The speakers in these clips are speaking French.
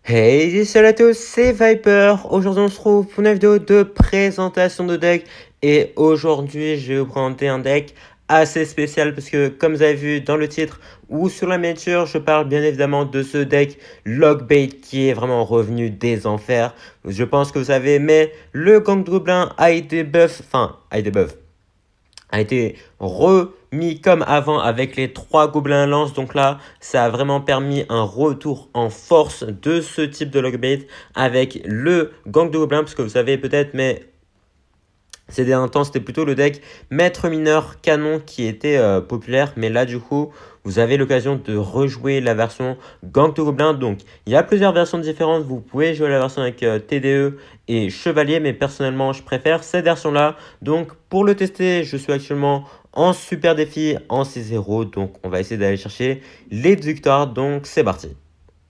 Hey, salut à tous, c'est Viper. Aujourd'hui, on se retrouve pour une vidéo de présentation de deck. Et aujourd'hui, je vais vous présenter un deck assez spécial parce que, comme vous avez vu dans le titre ou sur la miniature, je parle bien évidemment de ce deck Logbait qui est vraiment revenu des enfers. Je pense que vous savez, mais le Gang de Gobelins a été buff, a été remis comme avant avec les 3 gobelins lance. Donc là, ça a vraiment permis un retour en force de ce type de logbait avec le gang de gobelins. Parce que vous savez peut-être, mais ces derniers temps, c'était plutôt le deck maître mineur canon qui était populaire. Mais là, du coup, vous avez l'occasion de rejouer la version gang de gobelins. Donc, il y a plusieurs versions différentes. Vous pouvez jouer la version avec TDE et chevalier. Mais personnellement, je préfère cette version-là. Donc, pour le tester, je suis actuellement en super défi, en C0. Donc, on va essayer d'aller chercher les victoires. Donc, c'est parti.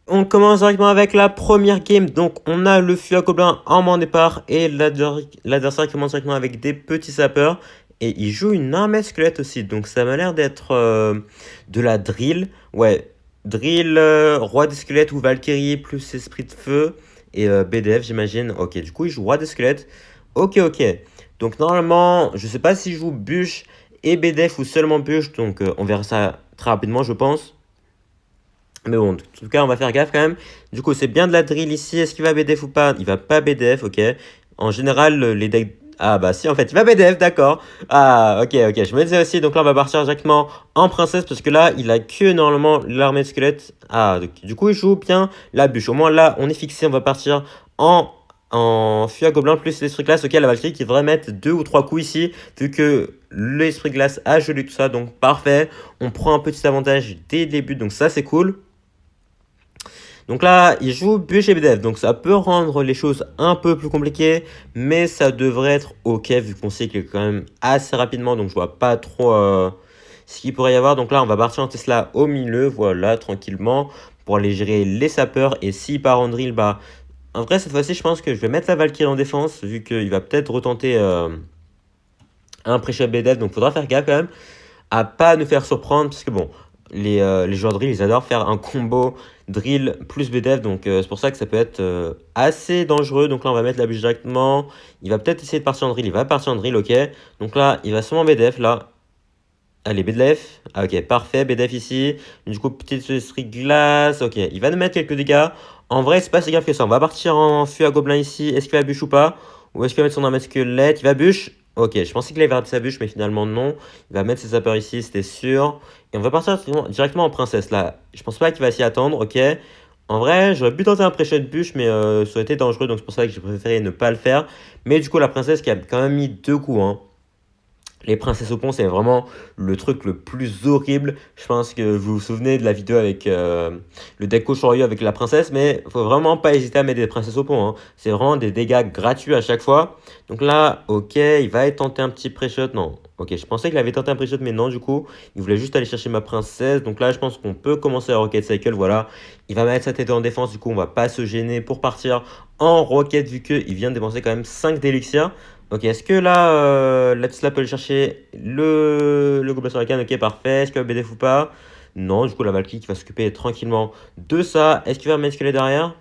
On commence directement avec la première game. Donc, on a le fût à gobelin en main départ et l'adversaire commence directement avec des petits sapeurs. Et il joue une armée squelette aussi. Donc, ça m'a l'air d'être de la drill. Ouais, drill, roi des squelettes ou Valkyrie plus esprit de feu et BDF, j'imagine. Ok, du coup, il joue roi des squelettes. Ok, ok. Donc, normalement, je sais pas s'il joue bûche et BDF ou seulement bûche. Donc, on verra ça très rapidement, je pense. Mais bon, en tout cas, on va faire gaffe quand même. Du coup, c'est bien de la drill ici. Est-ce qu'il va BDF ou pas? Il va pas BDF, ok. En général, les decks... Ah bah si, en fait, il va BDF, d'accord. Ah, ok, ok. Je me disais aussi, donc là, on va partir directement en princesse. Parce que là, il a que normalement l'armée de squelette. Ah, du coup, il joue bien la bûche. Au moins, là, on est fixé. On va partir en fût à gobelin plus l'esprit glace. Ok, la Valkyrie qui devrait mettre 2 ou 3 coups ici. Vu que l'esprit glace a gelé tout ça. Donc, parfait. On prend un petit avantage dès le début. Donc, ça, c'est cool. Donc là, il joue bûche et BDF, donc ça peut rendre les choses un peu plus compliquées, mais ça devrait être ok vu qu'on sait qu'il est quand même assez rapidement, donc je vois pas trop ce qu'il pourrait y avoir. Donc là, on va partir en Tesla au milieu, voilà, tranquillement, pour aller gérer les sapeurs. Et s'il part en drill, bah, en vrai, cette fois-ci, je pense que je vais mettre la Valkyrie en défense, vu qu'il va peut-être retenter un pré-shot BDF, donc faudra faire gaffe quand même à pas nous faire surprendre, parce que bon, les joueurs de drill, ils adorent faire un combo drill plus BDF, donc c'est pour ça que ça peut être assez dangereux. Donc là, on va mettre la bûche directement. Il va peut-être essayer de partir en drill, il va partir en drill, ok. Donc là, il va sûrement BDF, là. Allez, BDF. Ah, ok, parfait, BDF ici. Du coup, petite streak glace, ok. Il va nous mettre quelques dégâts. En vrai, c'est pas si grave que ça. On va partir en fût à gobelin ici. Est-ce qu'il va bûche ou pas? Ou est-ce qu'il va mettre son armée squelette? Il va bûche. Ok, je pensais qu'il allait rater sa bûche, mais finalement non. Il va mettre ses sapeurs ici, c'était sûr. Et on va partir directement en princesse, là. Je pense pas qu'il va s'y attendre, ok. En vrai, j'aurais pu tenter un pré-shot de bûche, mais ça aurait été dangereux, donc c'est pour ça que j'ai préféré ne pas le faire. Mais du coup, la princesse qui a quand même mis 2 coups, hein. Les princesses au pont, c'est vraiment le truc le plus horrible. Je pense que vous vous souvenez de la vidéo avec le deck Koshoryu avec la princesse, mais faut vraiment pas hésiter à mettre des princesses au pont, hein. C'est vraiment des dégâts gratuits à chaque fois. Donc là, ok, il va tenter un petit pré-shot. Non, ok, je pensais qu'il avait tenté un pré-shot, mais non, du coup, il voulait juste aller chercher ma princesse. Donc là, je pense qu'on peut commencer la Rocket Cycle, voilà. Il va mettre sa tête en défense, du coup, on va pas se gêner pour partir en Rocket, vu qu'il vient de dépenser quand même 5 d'élixir. Ok, est-ce que là, la Tesla peut aller chercher le Gobelin sur la canne? Ok, parfait. Est-ce qu'il va BDF ou pas? Non, du coup, la Valkyrie qui va s'occuper tranquillement de ça. Est-ce qu'il va mettre squelette derrière?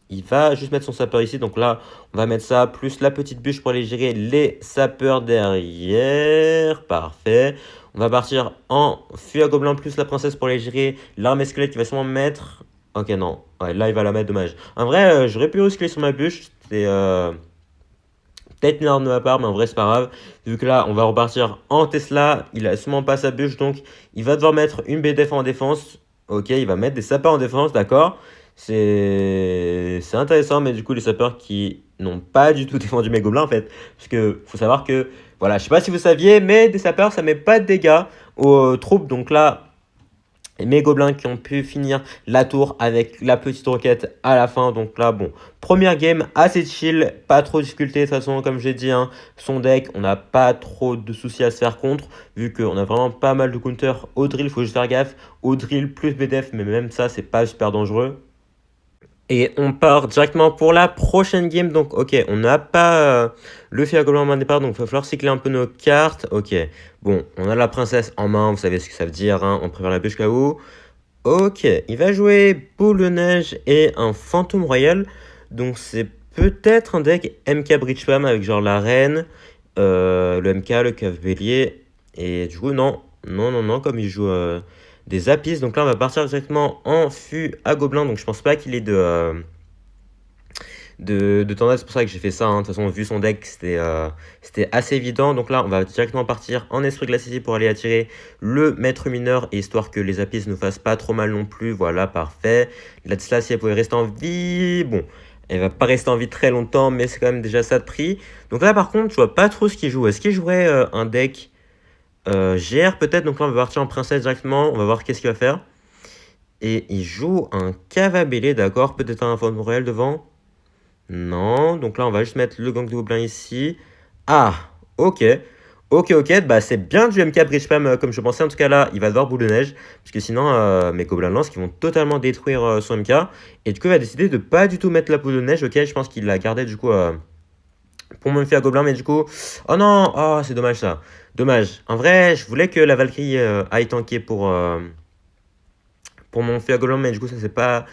Il va juste mettre son sapeur ici. Donc là, on va mettre ça, plus la petite bûche pour aller gérer les sapeurs derrière. Parfait. On va partir en fût à gobelin plus la princesse pour aller gérer l'armée squelette qui va sûrement mettre... Ok, non. Ouais, là, il va la mettre, dommage. En vrai, j'aurais pu reculer sur ma bûche. C'est... peut-être une erreur de ma part, mais en vrai, c'est pas grave. Vu que là, on va repartir en Tesla. Il a sûrement pas sa bûche, donc il va devoir mettre une BDF en défense. Ok, il va mettre des sapeurs en défense, d'accord. C'est intéressant, mais du coup, les sapeurs qui n'ont pas du tout défendu mes gobelins, en fait. Parce que faut savoir que, voilà, je sais pas si vous saviez, mais des sapeurs, ça met pas de dégâts aux troupes. Donc là, mes gobelins qui ont pu finir la tour avec la petite roquette à la fin. Donc là, bon, première game assez chill, pas trop de difficulté. De toute façon, comme j'ai dit, hein, son deck, on n'a pas trop de soucis à se faire contre, vu qu'on a vraiment pas mal de counter au drill. Il faut juste faire gaffe au drill plus BDF, mais même ça, c'est pas super dangereux. Et on part directement pour la prochaine game. Donc, ok, on n'a pas le feu à gobelin en main de départ. Donc, il va falloir cycler un peu nos cartes. Ok, bon, on a la princesse en main. Vous savez ce que ça veut dire, hein, on préfère la bûche KO. Ok, il va jouer boule de neige et un fantôme royal. Donc c'est peut-être un deck MK Bridge Spam avec genre la reine, le MK, le cave bélier. Et du coup, non, non, non, non, comme il joue des apis. Donc là, on va partir directement en fût à gobelin. Donc je pense pas qu'il ait de tendance. C'est pour ça que j'ai fait ça, hein. De toute façon, vu son deck, c'était assez évident. Donc là, on va directement partir en esprit glace ici pour aller attirer le maître mineur, et histoire que les apis ne fassent pas trop mal non plus. Voilà, parfait. Là, si elle pouvait rester en vie, bon, elle va pas rester en vie très longtemps, mais c'est quand même déjà ça de prix. Donc là, par contre, je vois pas trop ce qu'il joue. Est-ce qu'il jouerait un deck GR peut-être? Donc là, on va partir en princesse directement. On va voir qu'est-ce qu'il va faire. Et il joue un cavabélé, d'accord? Peut-être un fantôme royal devant. Non, donc là on va juste mettre le gang de gobelins ici. Ah, ok. Ok, ok, bah c'est bien du MK Bridge Spam comme je pensais. En tout cas là, il va devoir boule de neige. Parce que sinon, mes gobelins lance qui vont totalement détruire son MK. Et du coup, il va décider de pas du tout mettre la boule de neige. Ok, je pense qu'il l'a gardé du coup pour me faire gobelin. Mais du coup, oh non, oh c'est dommage ça. Dommage. En vrai, je voulais que la Valkyrie aille tanker pour mon feu à gobelin. Mais du coup, ça s'est pas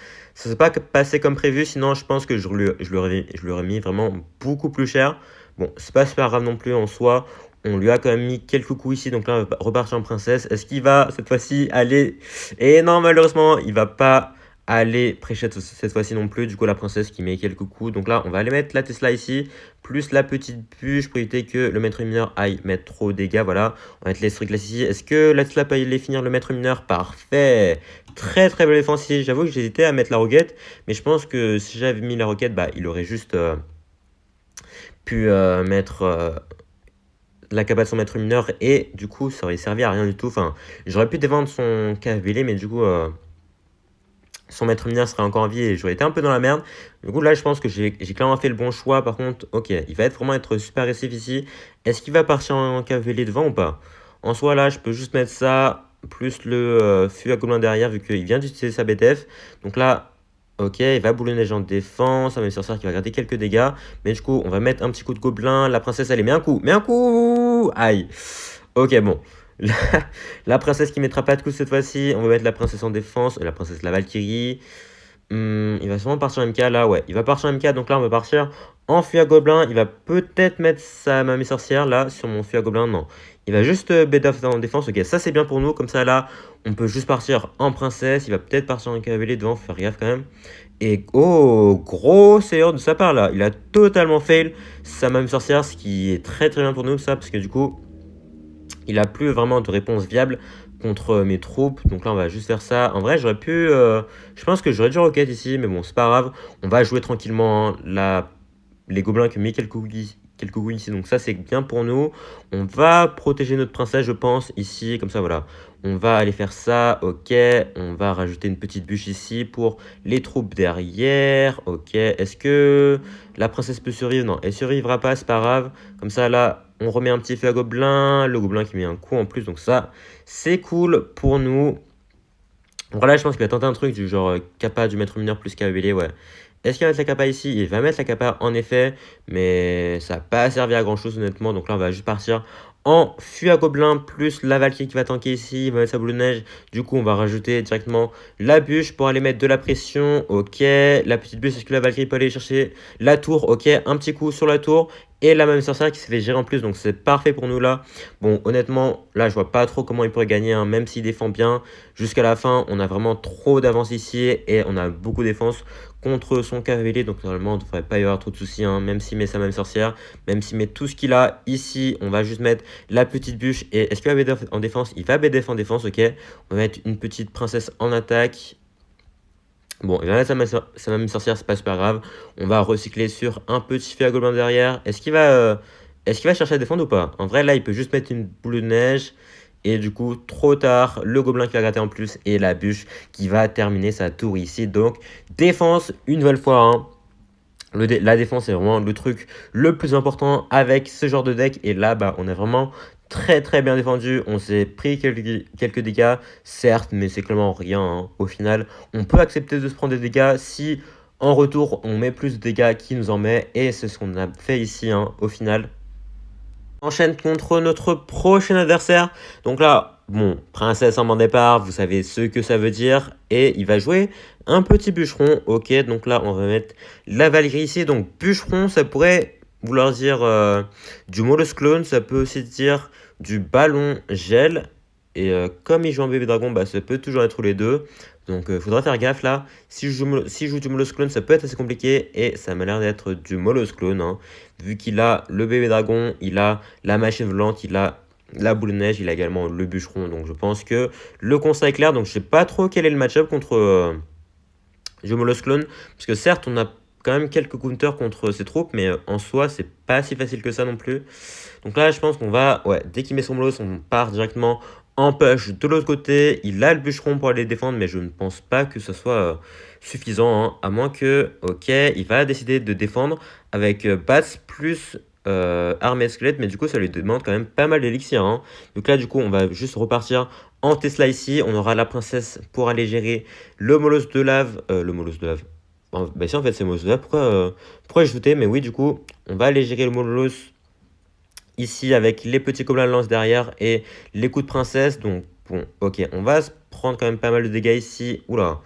passé comme prévu. Sinon, je pense que je lui aurais mis vraiment beaucoup plus cher. Bon, c'est pas super grave non plus en soi. On lui a quand même mis quelques coups ici. Donc là, on va repartir en princesse. Est-ce qu'il va cette fois-ci aller... Et non, malheureusement, il va pas aller prêcher cette fois-ci non plus. Du coup, la princesse qui met quelques coups. Donc là, on va aller mettre la Tesla ici. Plus la petite bûche pour éviter que le maître mineur aille mettre trop de dégâts. Voilà. On va mettre les trucs là ici. Est-ce que la Tesla peut aller finir le maître mineur? Parfait. Très très belle défense ici. J'avoue que j'hésitais à mettre la roquette, mais je pense que si j'avais mis la roquette, bah, il aurait juste pu mettre la cabane de son maître mineur, et du coup ça aurait servi à rien du tout. Enfin, j'aurais pu défendre son KFBL, mais du coup son maître mineur serait encore en vie et j'aurais été un peu dans la merde. Du coup là je pense que j'ai clairement fait le bon choix. Par contre, ok, il va vraiment être super agressif ici. Est-ce qu'il va partir en KFBL devant ou pas? En soi là je peux juste mettre ça plus le fût à gobelin derrière, vu qu'il vient d'utiliser sa BTF. Donc là, ok, il va boule de neige en défense, un sorcière qui va garder quelques dégâts. Mais du coup, on va mettre un petit coup de gobelin. La princesse, allez, met un coup, aïe. Ok, bon. La, la princesse qui mettra pas de coup cette fois-ci. On va mettre la princesse en défense, la princesse la Valkyrie. Il va sûrement partir en MK là, ouais. Il va partir en MK, donc là on va partir en fût à gobelin. Il va peut-être mettre sa mamie sorcière là sur mon fût à gobelin. Non, il va juste BDF en défense. Ok, ça c'est bien pour nous. Comme ça là, on peut juste partir en princesse. Il va peut-être partir en cavalier devant, faut faire gaffe quand même. Et oh, grosse erreur de sa part là. Il a totalement fail sa mamie sorcière, ce qui est très très bien pour nous ça, parce que du coup, il a plus vraiment de réponse viable contre mes troupes. Donc là, on va juste faire ça. En vrai, j'aurais pu... je pense que j'aurais dû roquette ici, mais bon, c'est pas grave. On va jouer tranquillement, hein. Les gobelins qui ont mis quelques coups ici. Donc ça, c'est bien pour nous. On va protéger notre princesse, je pense, ici. Comme ça, voilà. On va aller faire ça. Ok. On va rajouter une petite bûche ici pour les troupes derrière. Ok. Est-ce que la princesse peut survivre? Non, elle survivra pas, c'est pas grave. Comme ça, là, on remet un petit feu à gobelin. Le gobelin qui met un coup en plus. Donc ça, c'est cool pour nous. Voilà, je pense qu'il va tenter un truc du genre kappa du maître mineur plus KBL, ouais. Est-ce qu'il va mettre la kappa ici? Il va mettre la kappa en effet, mais ça n'a pas servi à grand chose honnêtement. Donc là, on va juste partir en fût à gobelin plus la Valkyrie qui va tanker ici. Il va mettre sa boule de neige. Du coup, on va rajouter directement la bûche pour aller mettre de la pression. Ok, la petite bûche, est-ce que la Valkyrie peut aller chercher la tour? Ok, un petit coup sur la tour. Et la même sorcière qui s'est fait gérer en plus, donc c'est parfait pour nous là. Bon, honnêtement, là, je vois pas trop comment il pourrait gagner, hein, même s'il défend bien. Jusqu'à la fin, on a vraiment trop d'avance ici et on a beaucoup de défense contre son cavalier. Donc normalement, on ne devrait pas y avoir trop de soucis, hein, même s'il met sa même sorcière, même s'il met tout ce qu'il a ici. On va juste mettre la petite bûche. Et est-ce qu'il va BDF en défense? Il va BDF en défense, ok. On va mettre une petite princesse en attaque. Bon, il va mettre sa même sorcière, c'est pas super grave. On va recycler sur un petit feu à gobelin derrière. Est-ce qu'il va chercher à défendre ou pas? En vrai, là, il peut juste mettre une boule de neige. Et du coup, trop tard, le gobelin qui va gratter en plus et la bûche qui va terminer sa tour ici. Donc, défense une nouvelle fois, hein. La défense est vraiment le truc le plus important avec ce genre de deck. Et là, bah, on a vraiment très très bien défendu. On s'est pris quelques dégâts, certes, mais c'est clairement rien, hein. Au final, on peut accepter de se prendre des dégâts si en retour on met plus de dégâts qu'il nous en met. Et c'est ce qu'on a fait ici, hein, au final. Enchaîne contre notre prochain adversaire. Donc là, Bon, princesse en main départ, vous savez ce que ça veut dire. Et il va jouer un petit bûcheron. Ok, donc là, on va mettre la Valkyrie ici. Donc, bûcheron, ça pourrait vouloir dire du Molos Clone. Ça peut aussi dire du ballon gel. Et comme il joue en bébé dragon, bah, ça peut toujours être les deux. Donc, il faudra faire gaffe là. Si je joue du Molos Clone, ça peut être assez compliqué. Et ça m'a l'air d'être du Molos Clone, hein. Vu qu'il a le bébé dragon, il a la machine volante, il a la boule de neige, il a également le bûcheron. Donc je pense que le constat est clair. Donc je sais pas trop quel est le match-up contre Jomolos Clone. Parce que certes, on a quand même quelques counters contre ses troupes. Mais en soi, c'est pas si facile que ça non plus. Donc là, je pense qu'on va... Ouais, dès qu'il met son Molos, on part directement en push de l'autre côté. Il a le bûcheron pour aller défendre. Mais je ne pense pas que ce soit suffisant. Hein, à moins que... Ok, il va décider de défendre avec Bats plus armée squelette, mais du coup ça lui demande quand même pas mal d'élixir, hein. Donc là du coup on va juste repartir en Tesla ici, on aura la princesse pour aller gérer le molosse de lave, bah si en fait c'est molosse de lave, pourquoi ajouter, mais oui du coup on va aller gérer le molosse ici avec les petits gobelins de lance derrière et les coups de princesse. Donc bon, ok, on va se prendre quand même pas mal de dégâts ici. Oula,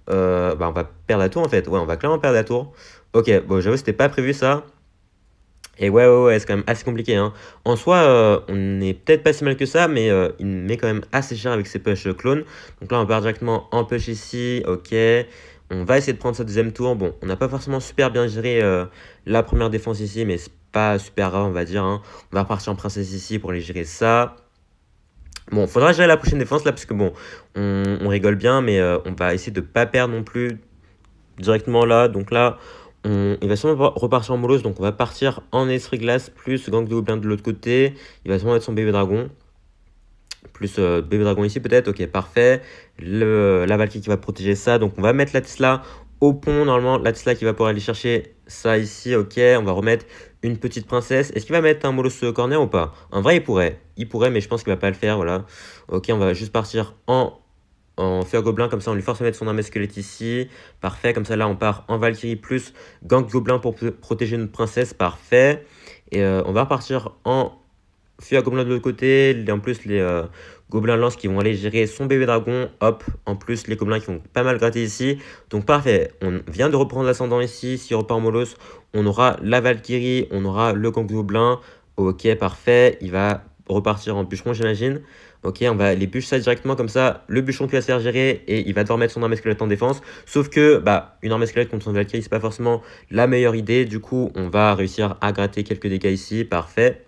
bah on va perdre la tour en fait, ouais on va clairement perdre la tour. Ok, bon j'avoue c'était pas prévu ça. Et ouais, c'est quand même assez compliqué, hein. En soi, on n'est peut-être pas si mal que ça, mais il met quand même assez cher avec ses push clones. Donc là, on part directement en push ici, ok. On va essayer de prendre sa deuxième tour. Bon, on n'a pas forcément super bien géré la première défense ici, mais c'est pas super grave, on va dire, hein. On va repartir en princesse ici pour aller gérer ça. Bon, faudra gérer la prochaine défense là, parce que bon, on rigole bien, mais on va essayer de pas perdre non plus directement là. Donc là, il va sûrement repartir en molose. Donc on va partir en esprit glace plus gang de gobelins de l'autre côté. Il va sûrement être son bébé dragon. Plus bébé dragon ici peut-être. Ok, parfait. La Valkyrie qui va protéger ça. Donc on va mettre la Tesla au pont. Normalement, la Tesla qui va pouvoir aller chercher ça ici. Ok, on va remettre une petite princesse. Est-ce qu'il va mettre un molosse corner ou pas? En vrai, il pourrait. Il pourrait, mais je pense qu'il va pas le faire. Voilà. Ok, on va juste partir en feu à gobelin, comme ça on lui force à mettre son armée squelette ici. Parfait, comme ça là on part en Valkyrie plus gang gobelin pour protéger notre princesse. Parfait. Et on va repartir en feu à gobelin de l'autre côté. En plus les gobelins lance qui vont aller gérer son bébé dragon. Hop, en plus les gobelins qui vont pas mal gratter ici. Donc parfait, on vient de reprendre l'ascendant ici. Si on repart en molos, on aura la Valkyrie, on aura le gang gobelin. Ok, parfait, il va repartir en bûcheron j'imagine. Ok, on va les bûches ça directement comme ça. Le bûcheron qui va se faire gérer et il va devoir mettre son armée squelette en défense. Sauf que bah une armée squelette contre une Valkyrie, c'est pas forcément la meilleure idée. Du coup, on va réussir à gratter quelques dégâts ici. Parfait.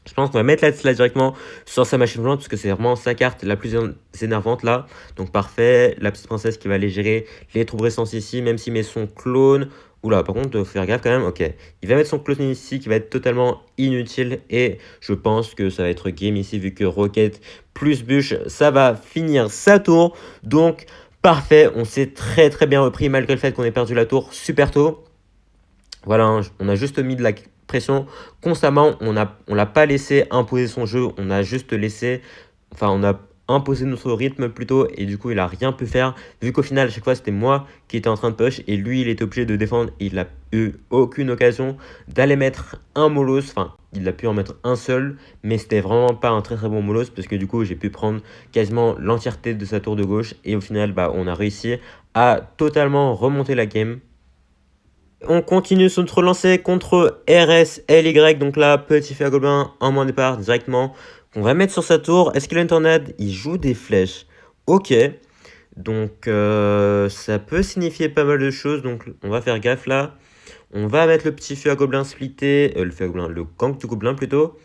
Je pense qu'on va mettre la Tesla directement sur sa machine volante parce que c'est vraiment sa carte la plus énervante là. Donc parfait. La petite princesse qui va aller gérer les troupes restantes ici, même s'il met son clone. Oula, par contre, il faut faire gaffe quand même. Ok. Il va mettre son clone ici qui va être totalement inutile. Et je pense que ça va être game ici vu que Rocket plus bûche, ça va finir sa tour. Donc parfait. On s'est très bien repris malgré le fait qu'on ait perdu la tour super tôt. Voilà, hein, on a juste mis de la pression constamment. On l'a pas laissé imposer son jeu. On a juste laissé, enfin, on a imposé notre rythme plutôt. Et du coup, il a rien pu faire. Vu qu'au final, à chaque fois, c'était moi qui étais en train de push. Et lui, il était obligé de défendre. Il n'a eu aucune occasion d'aller mettre un molos. Enfin, il a pu en mettre un seul. Mais c'était vraiment pas un très bon molos. Parce que du coup, j'ai pu prendre quasiment l'entièreté de sa tour de gauche. Et au final, bah, on a réussi à totalement remonter la game. On continue sur notre lancée contre RSLY. Donc là, petit feu à gobelin en moins départ directement. On va mettre sur sa tour. Est-ce qu'il a une tornade? Il joue des flèches. Ok. Donc ça peut signifier pas mal de choses. Donc on va faire gaffe là. On va mettre le petit feu à gobelin splitté. Le feu à gobelin, le gang du gobelin plutôt.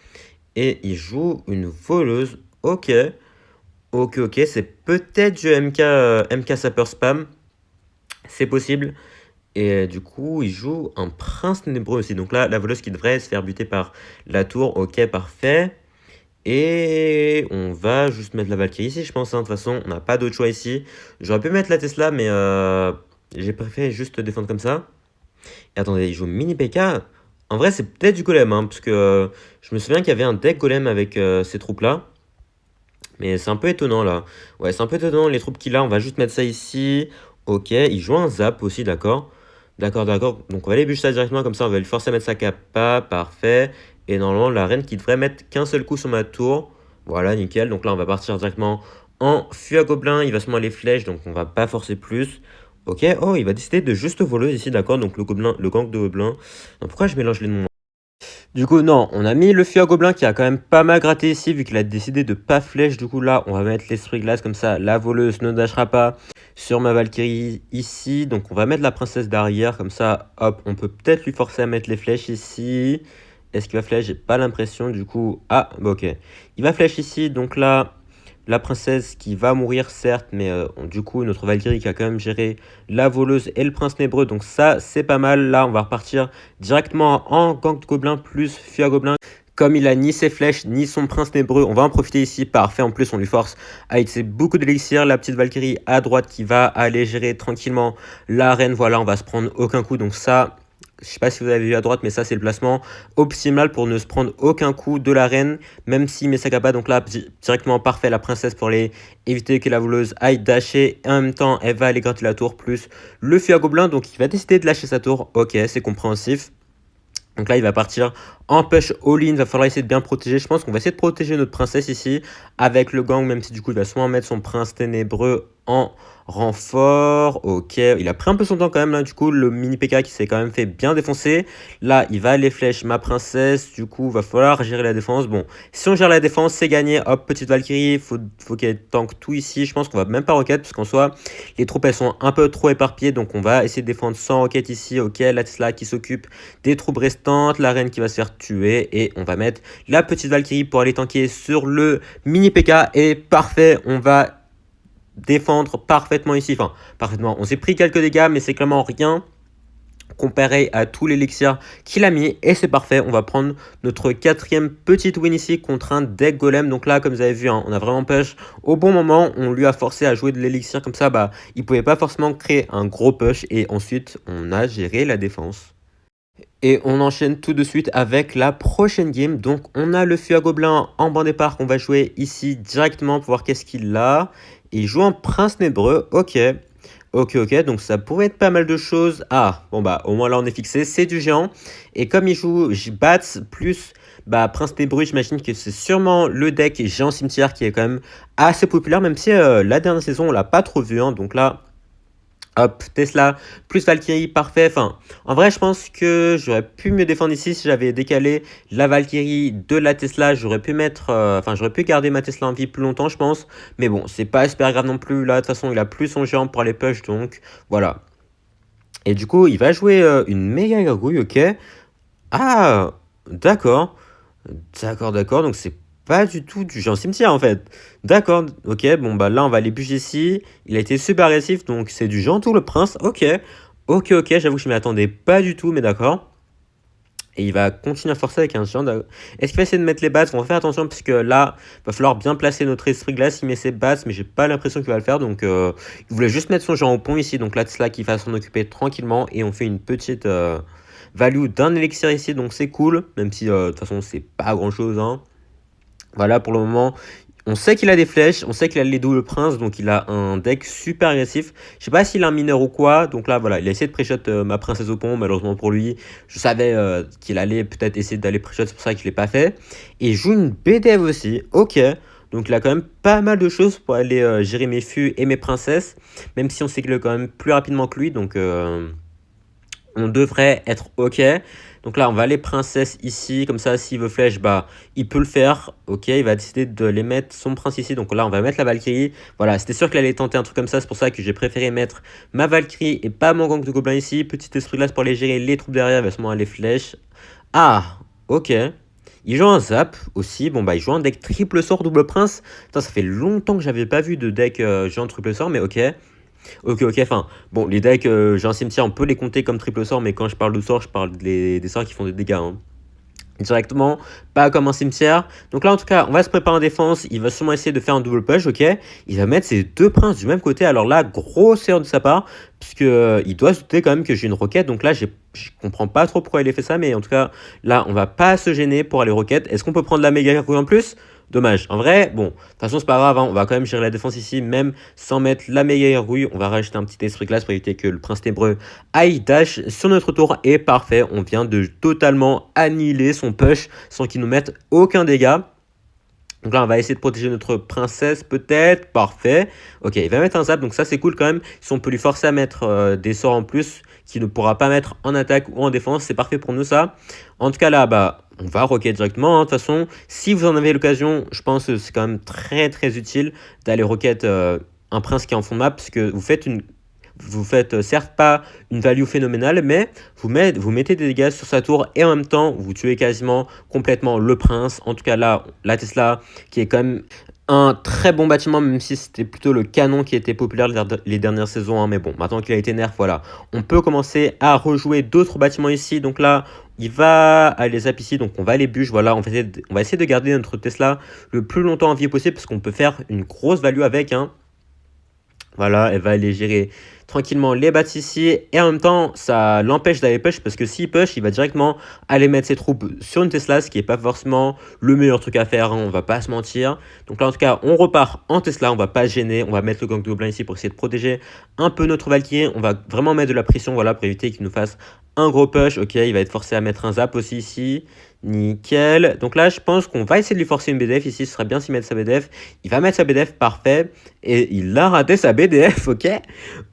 Et il joue une voleuse. Ok. Ok. C'est peut-être du MK Sapper Spam. C'est possible. Et du coup, il joue un prince ténébreux aussi. Donc là, la voleuse qui devrait se faire buter par la tour. Ok, parfait. Et on va juste mettre la Valkyrie ici, je pense, hein. De toute façon, on n'a pas d'autre choix ici. J'aurais pu mettre la Tesla, mais j'ai préféré juste défendre comme ça. Et attendez, il joue mini PK. En vrai, c'est peut-être du golem, hein, parce que je me souviens qu'il y avait un deck golem avec ces troupes-là. Mais c'est un peu étonnant, là. Ouais, c'est un peu étonnant, les troupes qu'il a. On va juste mettre ça ici. Ok, il joue un zap aussi, d'accord. D'accord. Donc on va aller bûcher ça directement, comme ça on va le forcer à mettre sa capa. Parfait. Et normalement, la reine qui devrait mettre qu'un seul coup sur ma tour. Voilà, nickel. Donc là, on va partir directement en fût à gobelin. Il va se mettre les flèches, donc on va pas forcer plus. Ok, oh, il va décider de juste voler ici, d'accord. Donc le gobelin, le gang de gobelins. Donc pourquoi je mélange les noms? Du coup, non, on a mis le fût à gobelin qui a quand même pas mal gratté ici, vu qu'il a décidé de pas flèche. Du coup, là, on va mettre l'esprit glace, comme ça, la voleuse ne dashera pas sur ma Valkyrie ici. Donc, on va mettre la princesse derrière, comme ça, hop, on peut peut-être lui forcer à mettre les flèches ici. Est-ce qu'il va flèche? J'ai pas l'impression, du coup. Ah, bah ok. Il va flèche ici, donc là, la princesse qui va mourir, certes, mais du coup, notre Valkyrie qui a quand même géré la voleuse et le prince nébreux. Donc ça, c'est pas mal. Là, on va repartir directement en gang de gobelins plus fût à gobelins. Comme il a ni ses flèches, ni son prince nébreux, on va en profiter ici. Parfait, en plus, on lui force à utiliser beaucoup d'élixir. La petite Valkyrie à droite qui va aller gérer tranquillement la reine. Voilà, on va se prendre aucun coup. Donc ça, je sais pas si vous avez vu à droite, mais ça, c'est le placement optimal pour ne se prendre aucun coup de la reine, même si Mesagaba, donc là, directement parfait, la princesse pour les éviter que la voleuse aille dasher. Et en même temps, elle va aller gratter la tour, plus le fût à gobelin, donc il va décider de lâcher sa tour. Ok, c'est compréhensif. Donc là, il va partir en push all-in. Va falloir essayer de bien protéger. Je pense qu'on va essayer de protéger notre princesse ici avec le gang, même si du coup, il va souvent mettre son prince ténébreux en renfort. Ok, il a pris un peu son temps quand même là. Du coup, le mini PK qui s'est quand même fait bien défoncer. Là, il va aller flèche ma princesse. Du coup, va falloir gérer la défense. Bon, si on gère la défense, c'est gagné. Hop, petite Valkyrie. Faut qu'elle tank tout ici. Je pense qu'on va même pas roquette parce qu'en soi, les troupes elles sont un peu trop éparpillées. Donc, on va essayer de défendre sans roquette ici. Ok, la Tesla qui s'occupe des troupes restantes, la reine qui va se faire tuer et on va mettre la petite Valkyrie pour aller tanker sur le mini PK et parfait, on va défendre parfaitement ici, enfin parfaitement, on s'est pris quelques dégâts mais c'est clairement rien comparé à tout l'élixir qu'il a mis et c'est parfait, on va prendre notre quatrième petite win ici contre un deck golem. Donc là comme vous avez vu hein, on a vraiment push au bon moment, on lui a forcé à jouer de l'élixir comme ça, bah il pouvait pas forcément créer un gros push et ensuite on a géré la défense. Et on enchaîne tout de suite avec la prochaine game. Donc on a le fût à gobelin en banc départ qu'on va jouer ici directement pour voir qu'est-ce qu'il a. Il joue en prince nébreux, ok. Ok, donc ça pourrait être pas mal de choses. Ah, bon bah au moins là on est fixé, c'est du géant. Et comme il joue Bats plus bah, prince nébreux, j'imagine que c'est sûrement le deck géant cimetière qui est quand même assez populaire. Même si la dernière saison on l'a pas trop vu, hein, donc là... Hop, Tesla plus Valkyrie, parfait. Enfin, en vrai, je pense que j'aurais pu me défendre ici si j'avais décalé la Valkyrie de la Tesla. J'aurais pu mettre, enfin, j'aurais pu garder ma Tesla en vie plus longtemps, je pense. Mais bon, c'est pas super grave non plus. Là, de toute façon, il a plus son géant pour aller push, donc voilà. Et du coup, il va jouer une méga gargouille, ok. Ah, d'accord. D'accord, donc c'est pas du tout du genre cimetière en fait. D'accord, ok, bon bah là on va aller bûcher ici. Il a été super agressif, donc c'est du genre tout le prince, ok, j'avoue que je m'y attendais pas du tout, mais d'accord. Et il va continuer à forcer avec un géant. Est-ce qu'il va essayer de mettre les bats? On va faire attention parce que là, il va falloir bien placer notre esprit glace. Il met ses bats, mais j'ai pas l'impression qu'il va le faire. Donc, il voulait juste mettre son géant au pont ici. Donc là, Tesla qui va s'en occuper tranquillement. Et on fait une petite value d'un élixir ici. Donc c'est cool, même si de toute façon, c'est pas grand-chose. Hein. Voilà, pour le moment, on sait qu'il a des flèches, on sait qu'il a les doubles princes, donc il a un deck super agressif. Je sais pas s'il a un mineur ou quoi, donc là, voilà, il a essayé de pré-shot ma princesse au pont, malheureusement pour lui. Je savais qu'il allait peut-être essayer d'aller pré-shot, c'est pour ça que je l'ai pas fait. Et il joue une BDF aussi, ok. Donc il a quand même pas mal de choses pour aller gérer mes fûts et mes princesses, même si on sait qu'il est quand même plus rapidement que lui, donc... on devrait être ok. Donc là, on va les princesses ici. Comme ça, s'il veut flèche, bah, il peut le faire. Ok, il va décider de les mettre son prince ici. Donc là, on va mettre la Valkyrie. Voilà, c'était sûr qu'il allait tenter un truc comme ça. C'est pour ça que j'ai préféré mettre ma Valkyrie et pas mon gang de gobelins ici. Petit esprit glace pour les gérer les troupes derrière. Il va seulement les flèches. Ah, ok. Il joue un zap aussi. Bon, bah, il joue un deck triple sort double prince. Putain, ça fait longtemps que j'avais pas vu de deck géant triple sort, mais ok. Ok, enfin, bon, les decks, j'ai un cimetière, on peut les compter comme triple sort, mais quand je parle de sort, je parle des sorts qui font des dégâts, hein. Directement, pas comme un cimetière. Donc là, en tout cas, on va se préparer en défense. Il va sûrement essayer de faire un double push, ok. Il va mettre ses deux princes du même côté. Alors là, grosse erreur de sa part, puisque il doit se douter quand même que j'ai une roquette. Donc là, je comprends pas trop pourquoi il a fait ça, mais en tout cas, là, on va pas se gêner pour aller roquette. Est-ce qu'on peut prendre la méga gargouille en plus? Dommage. En vrai, bon, de toute façon, c'est pas grave, hein, on va quand même gérer la défense ici, même sans mettre la méga gargouille. On va rajouter un petit esprit glace pour éviter que le prince ténébreux aille dash sur notre tour. Et parfait, on vient de totalement annihiler son push sans qu'il nous mette aucun dégât. Donc là, on va essayer de protéger notre princesse, peut-être. Parfait. Ok, il va mettre un zap, donc ça, c'est cool quand même. Si on peut lui forcer à mettre des sorts en plus qu'il ne pourra pas mettre en attaque ou en défense, c'est parfait pour nous, ça. En tout cas, là, bah, on va rocket directement, hein. De toute façon, si vous en avez l'occasion, je pense que c'est quand même très, très utile d'aller rocket un prince qui est en fond de map, parce que vous faites certes pas une value phénoménale, mais vous mettez des dégâts sur sa tour et en même temps, vous tuez quasiment complètement le prince. En tout cas, là, la Tesla, qui est quand même un très bon bâtiment, même si c'était plutôt le canon qui était populaire les dernières saisons, hein. Mais bon, maintenant qu'il a été nerf, voilà. On peut commencer à rejouer d'autres bâtiments ici. Donc là, il va aller zap ici, donc on va aller bûche, voilà. On va essayer de garder notre Tesla le plus longtemps en vie possible, parce qu'on peut faire une grosse value avec, hein. Voilà, elle va aller gérer tranquillement les bats ici. Et en même temps, ça l'empêche d'aller push parce que s'il push, il va directement aller mettre ses troupes sur une Tesla, ce qui n'est pas forcément le meilleur truc à faire, hein, on va pas se mentir. Donc là, en tout cas, on repart en Tesla, on va pas se gêner. On va mettre le gang de gobelins ici pour essayer de protéger un peu notre Valkyrie. On va vraiment mettre de la pression, voilà, pour éviter qu'il nous fasse un gros push. Ok, il va être forcé à mettre un zap aussi ici. Nickel. Donc là, je pense qu'on va essayer de lui forcer une BDF ici. Ce serait bien s'il met sa BDF. Il va mettre sa BDF, parfait. Et il a raté sa BDF, ok.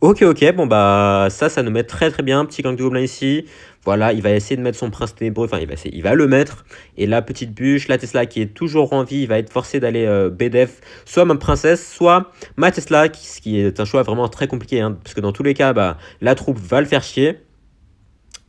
Ok. Bon, bah, ça nous met très très bien. Petit gang de gobelins ici. Voilà, il va essayer de mettre son prince ténébreux. Enfin, il va le mettre. Et la petite bûche, la Tesla qui est toujours en vie, il va être forcé d'aller BDF. Soit ma princesse, soit ma Tesla, ce qui est un choix vraiment très compliqué, hein, parce que dans tous les cas, bah, la troupe va le faire chier.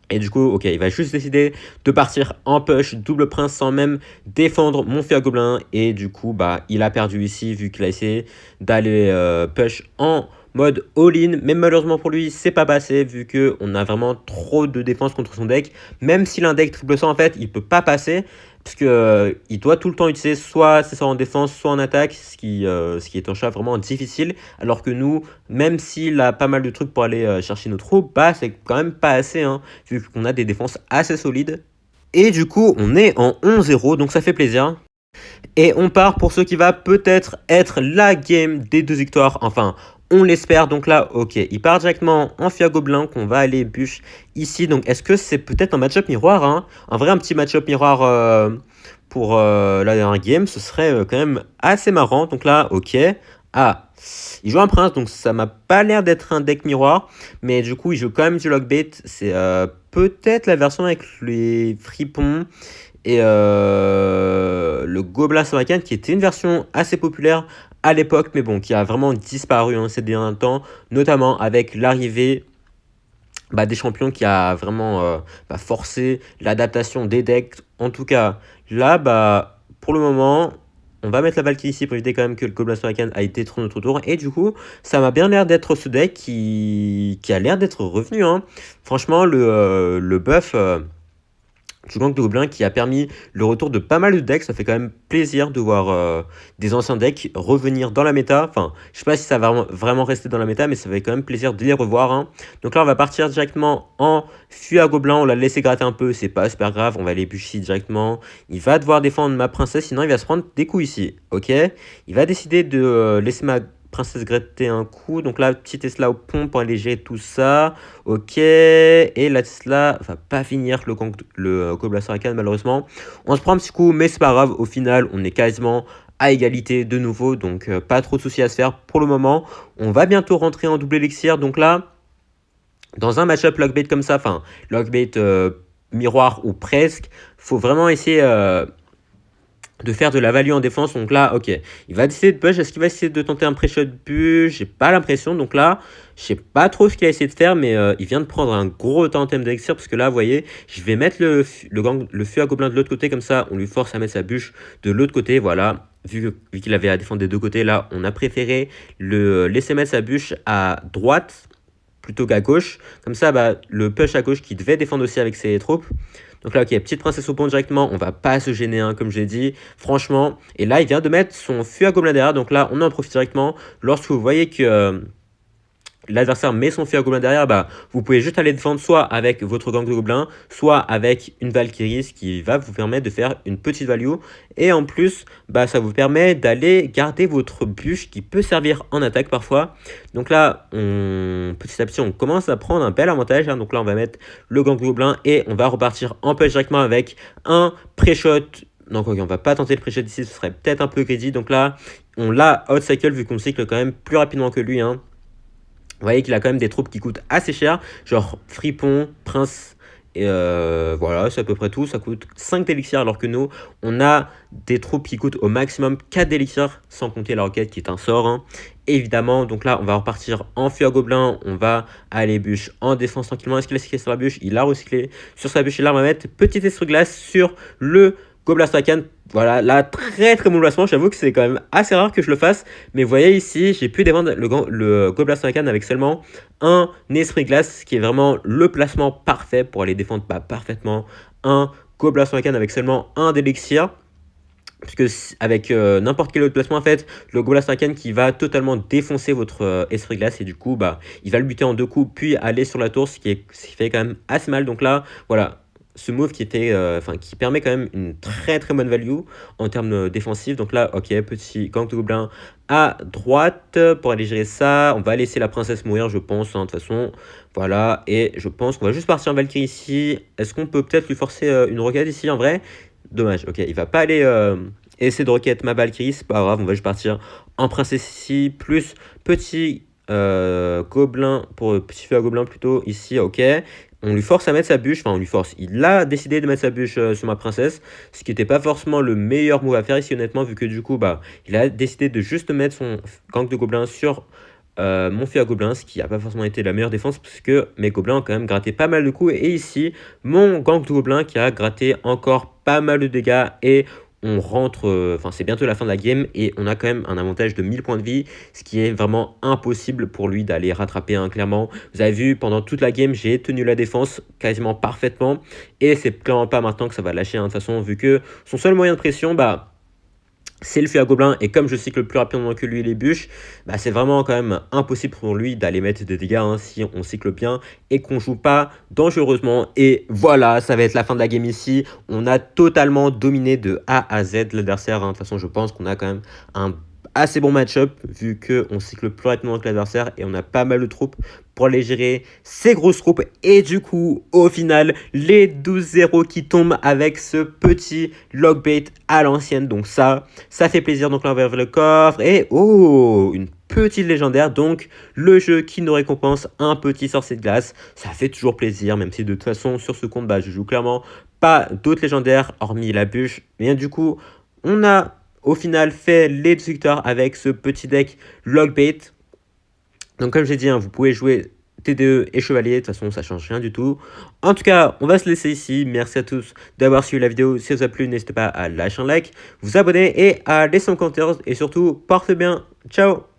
Et du coup, ok, il va juste décider de partir en push, double prince sans même défendre mon fier gobelin. Et du coup, bah, il a perdu ici vu qu'il a essayé d'aller push en mode all-in. Mais malheureusement pour lui, c'est pas passé vu qu'on a vraiment trop de défense contre son deck. Même s'il a un deck triple 100, en fait, il peut pas passer. Parce que il doit tout le temps utiliser soit ses sorts en défense, soit en attaque, ce qui est un choix vraiment difficile. Alors que nous, même s'il a pas mal de trucs pour aller chercher nos troupes, bah, c'est quand même pas assez, hein, vu qu'on a des défenses assez solides. Et du coup, on est en 11-0, donc ça fait plaisir. Et on part pour ce qui va peut-être être la game des deux victoires. Enfin, on l'espère. Donc là, ok, il part directement en Fia Gobelin qu'on va aller bûche ici. Donc est-ce que c'est peut-être un match-up miroir, hein? En vrai, un petit match-up miroir pour la dernière game, ce serait quand même assez marrant. Donc là, ok. Ah, il joue un prince, donc ça m'a pas l'air d'être un deck miroir. Mais du coup, il joue quand même du lockbait. C'est peut-être la version avec les fripons et le Gobelin Savacan qui était une version assez populaire à l'époque, mais bon, qui a vraiment disparu ces derniers temps, notamment avec l'arrivée des champions qui a vraiment forcé l'adaptation des decks. En tout cas, là, pour le moment, on va mettre la Valkyrie ici pour éviter quand même que le Gobelin Savacan aille détruire notre tour. Et du coup, ça m'a bien l'air d'être ce deck qui a l'air d'être revenu, hein. Franchement, le buff du gang de gobelins qui a permis le retour de pas mal de decks. Ça fait quand même plaisir de voir des anciens decks revenir dans la méta. Enfin, je sais pas si ça va vraiment rester dans la méta, mais ça fait quand même plaisir de les revoir, hein. Donc là, on va partir directement en fuite à gobelin. On l'a laissé gratter un peu, c'est pas super grave. On va aller bûcher directement. Il va devoir défendre ma princesse, sinon il va se prendre des coups ici. Ok. Il va décider de laisser ma princesse gratter un coup. Donc là, petit Tesla au pont pour alléger tout ça. Ok. Et la Tesla va pas finir le Gobelin Saracan malheureusement. On se prend un petit coup, mais c'est pas grave. Au final, on est quasiment à égalité de nouveau. Donc pas trop de soucis à se faire pour le moment. On va bientôt rentrer en double élixir. Donc là, dans un match-up lockbait comme ça, enfin lockbait miroir ou presque, faut vraiment essayer de faire de la value en défense. Donc là, ok, il va décider de push. Est-ce qu'il va essayer de tenter un pré-shot push? J'ai pas l'impression. Donc là, je sais pas trop ce qu'il a essayé de faire, mais il vient de prendre un gros totem d'élixir parce que là, vous voyez, je vais mettre le feu à gobelin de l'autre côté, comme ça, on lui force à mettre sa bûche de l'autre côté. Voilà, vu qu'il avait à défendre des deux côtés, là, on a préféré le laisser mettre sa bûche à droite plutôt qu'à gauche. Comme ça, le push à gauche qui devait défendre aussi avec ses troupes. Donc là, ok, petite princesse au pont directement, on va pas se gêner, hein, comme je l'ai dit, franchement. Et là, il vient de mettre son feu à gobelin derrière, donc là, on en profite directement. Lorsque vous voyez que l'adversaire met son feu à gobelin derrière, vous pouvez juste aller défendre soit avec votre gang de gobelins, soit avec une Valkyrie, ce qui va vous permettre de faire une petite value. Et en plus, ça vous permet d'aller garder votre bûche qui peut servir en attaque parfois. Donc là, petit à petit, on commence à prendre un bel avantage, hein. Donc là, on va mettre le gang de gobelins et on va repartir en push directement avec un pré-shot Donc ok, on va pas tenter le pré-shot ici, ce serait peut-être un peu greedy. Donc là, on l'a out-cycle vu qu'on cycle quand même plus rapidement que lui. Hein. Vous voyez qu'il a quand même des troupes qui coûtent assez cher, genre Fripon, Prince, et voilà, c'est à peu près tout. Ça coûte 5 d'élixirs alors que nous, on a des troupes qui coûtent au maximum 4 d'élixirs, sans compter la roquette qui est un sort. Hein. Évidemment, donc là, on va repartir en feu à gobelin, on va aller bûche en défense tranquillement. Est-ce qu'il a recyclé sur la bûche? Il a recyclé sur sa bûche et là, on va mettre petit estre-glace sur le Gobelin Stracan. Voilà, là, très très bon placement. J'avoue que c'est quand même assez rare que je le fasse. Mais vous voyez ici, j'ai pu défendre le Gobelin Stracan avec seulement un Esprit Glace, qui est vraiment le placement parfait pour aller défendre parfaitement un Gobelin Stracan avec seulement un d'élixir. Parce que avec n'importe quel autre placement, en fait, le Gobelin Stracan qui va totalement défoncer votre Esprit Glace. Et du coup, bah, il va le buter en 2 coups, puis aller sur la tour, ce qui fait quand même assez mal. Donc là, voilà. Ce move qui permet quand même une très très bonne value en termes défensifs. Donc là, ok, petit gang de gobelins à droite pour aller gérer ça. On va laisser la princesse mourir, je pense, hein, de toute façon. Voilà, et je pense qu'on va juste partir en Valkyrie ici. Est-ce qu'on peut peut-être lui forcer une roquette ici en vrai? Dommage, ok, il va pas aller essayer de roquette ma Valkyrie, c'est pas grave, on va juste partir en princesse ici, plus petit gobelin, pour petit feu à gobelin plutôt, ici, ok. On lui force à mettre sa bûche, enfin on lui force, il a décidé de mettre sa bûche sur ma princesse, ce qui n'était pas forcément le meilleur move à faire ici honnêtement, vu que du coup, bah, il a décidé de juste mettre son gang de gobelins sur mon feu à gobelins, ce qui n'a pas forcément été la meilleure défense, parce que mes gobelins ont quand même gratté pas mal de coups, et ici, mon gang de gobelins qui a gratté encore pas mal de dégâts, et on rentre, enfin c'est bientôt la fin de la game et on a quand même un avantage de 1000 points de vie, ce qui est vraiment impossible pour lui d'aller rattraper, hein, clairement. Vous avez vu, pendant toute la game, j'ai tenu la défense quasiment parfaitement et c'est clairement pas maintenant que ça va lâcher, hein, de toute façon, vu que son seul moyen de pression, bah, c'est le feu à gobelin et comme je cycle plus rapidement que lui les bûches, bah c'est vraiment quand même impossible pour lui d'aller mettre des dégâts, hein, si on cycle bien et qu'on joue pas dangereusement. Et voilà, ça va être la fin de la game ici. On a totalement dominé de A à Z l'adversaire, hein. De toute façon, je pense qu'on a quand même un assez bon match-up vu qu'on cycle plus rapidement que l'adversaire et on a pas mal de troupes pour aller gérer ces grosses troupes. Et du coup, au final, les 12-0 qui tombent avec ce petit logbait à l'ancienne. Donc ça fait plaisir. Donc là, on va ouvrir le coffre. Et oh, une petite légendaire. Donc le jeu qui nous récompense un petit sorcier de glace. Ça fait toujours plaisir, même si de toute façon, sur ce compte, bah, je joue clairement pas d'autres légendaires, hormis la bûche. Mais du coup, on a au final fait les victoires avec ce petit deck logbait. Donc comme j'ai dit, hein, vous pouvez jouer TDE et chevalier, de toute façon ça change rien du tout. En tout cas, on va se laisser ici. Merci à tous d'avoir suivi la vidéo. Si ça vous a plu, n'hésitez pas à lâcher un like, vous abonner et à laisser un commentaire. Et surtout, portez bien. Ciao.